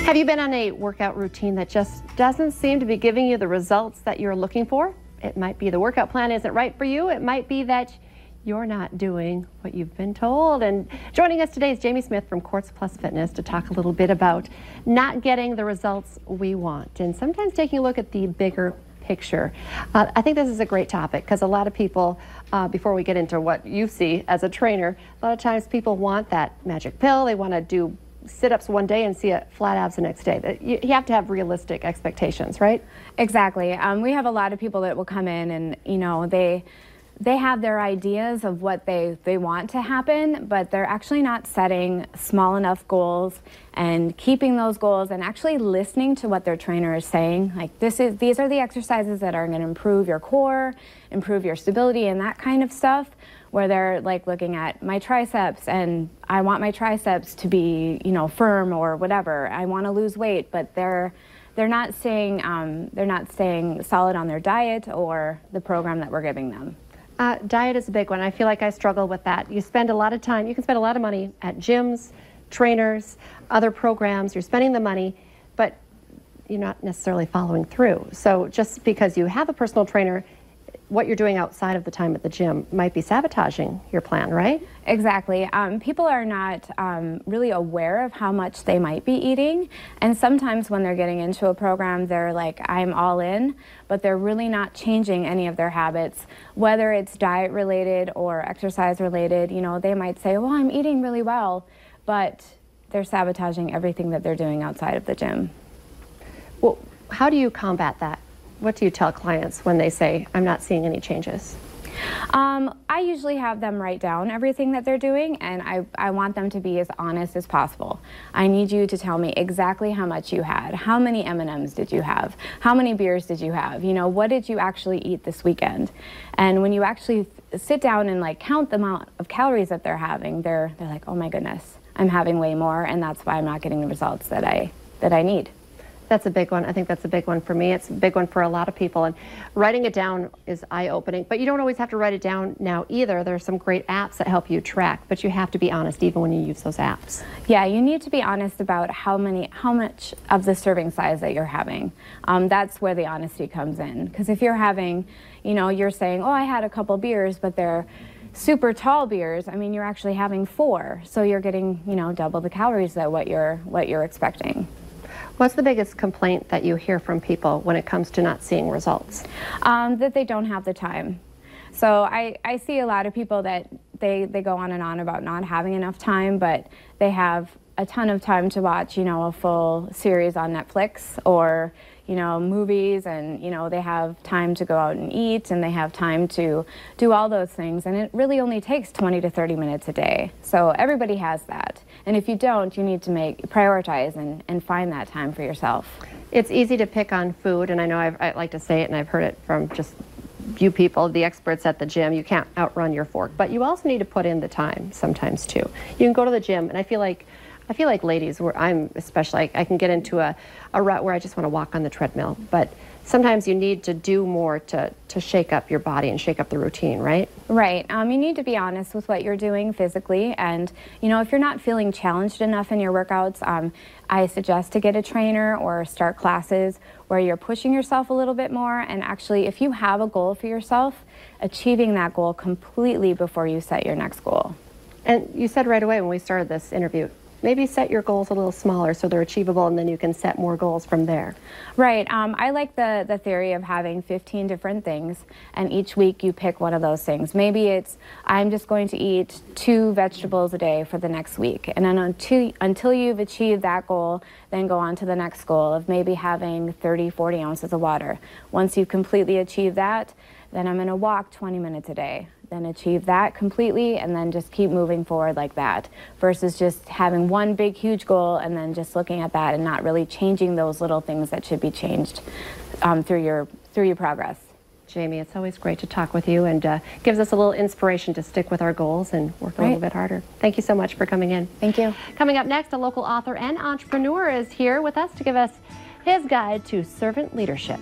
Have you been on a workout routine that just doesn't seem to be giving you the results that you're looking for? It might be the workout plan isn't right for you. It might be that you're not doing what you've been told. And joining us today is Jamie Smith from Quartz Plus Fitness to talk a little bit about not getting the results we want and sometimes taking a look at the bigger picture. I think this is a great topic because a lot of people, before we get into what you see as a trainer, a lot of times people want that magic pill. They want to do sit-ups one day and see flat abs the next day. You have to have realistic expectations, right? Exactly. We have a lot of people that will come in and, you know, they have their ideas of what they want to happen, but they're actually not setting small enough goals and keeping those goals and actually listening to what their trainer is saying. Like, these are the exercises that are going to improve your core, improve your stability and that kind of stuff, where they're like looking at my triceps and I want my triceps to be, you know, firm or whatever. I want to lose weight, but they're not staying solid on their diet or the program that we're giving them. Diet is a big one. I feel like I struggle with that. You spend a lot of time, you can spend a lot of money at gyms, trainers, other programs. You're spending the money, but you're not necessarily following through. So just because you have a personal trainer, what you're doing outside of the time at the gym might be sabotaging your plan, right? Exactly. People are not really aware of how much they might be eating, and sometimes when they're getting into a program, they're like, I'm all in, but they're really not changing any of their habits, whether it's diet related or exercise related. You know, they might say, well, I'm eating really well, but they're sabotaging everything that they're doing outside of the gym. Well, how do you combat that? What do you tell clients when they say, I'm not seeing any changes? I usually have them write down everything that they're doing, and I want them to be as honest as possible. I need you to tell me exactly how much you had. How many M&Ms did you have? How many beers did you have? You know, what did you actually eat this weekend? And when you actually sit down and like count the amount of calories that they're having, they're like, oh my goodness, I'm having way more, and that's why I'm not getting the results that I need. That's a big one. I think that's a big one for me. It's a big one for a lot of people. And writing it down is eye-opening. But you don't always have to write it down now either. There are some great apps that help you track, but you have to be honest even when you use those apps. Yeah, you need to be honest about how much of the serving size that you're having. That's where the honesty comes in. Because if you're having, you know, you're saying, oh, I had a couple beers, but they're super tall beers. I mean, you're actually having 4. So you're getting, you know, double the calories that what you're expecting. What's the biggest complaint that you hear from people when it comes to not seeing results? That they don't have the time. So I see a lot of people that they go on and on about not having enough time, but they have a ton of time to watch, you know, a full series on Netflix or, you know, movies, and, you know, they have time to go out and eat, and they have time to do all those things, and it really only takes 20 to 30 minutes a day. So everybody has that. And if you don't, you need to prioritize and find that time for yourself. It's easy to pick on food, and I know I like to say it, and I've heard it from just you people, the experts at the gym. You can't outrun your fork, but you also need to put in the time sometimes too. You can go to the gym, and I feel like ladies, where I'm especially, I can get into a rut where I just want to walk on the treadmill, but sometimes you need to do more to shake up your body and shake up the routine, right? Right. You need to be honest with what you're doing physically, and, you know, if you're not feeling challenged enough in your workouts, I suggest to get a trainer or start classes where you're pushing yourself a little bit more, and actually, if you have a goal for yourself, achieving that goal completely before you set your next goal. And you said right away when we started this interview, maybe set your goals a little smaller so they're achievable, and then you can set more goals from there. Right. I like the theory of having 15 different things, and each week you pick one of those things. Maybe it's, I'm just going to eat 2 vegetables a day for the next week. And then until you've achieved that goal, then go on to the next goal of maybe having 30, 40 ounces of water. Once you've completely achieved that, then I'm going to walk 20 minutes a day. Then achieve that completely, and then just keep moving forward like that, versus just having one big huge goal and then just looking at that and not really changing those little things that should be changed through your progress. Jamie, it's always great to talk with you, and gives us a little inspiration to stick with our goals and work a little bit harder. Thank you so much for coming in. Thank you. Coming up next, a local author and entrepreneur is here with us to give us his guide to servant leadership.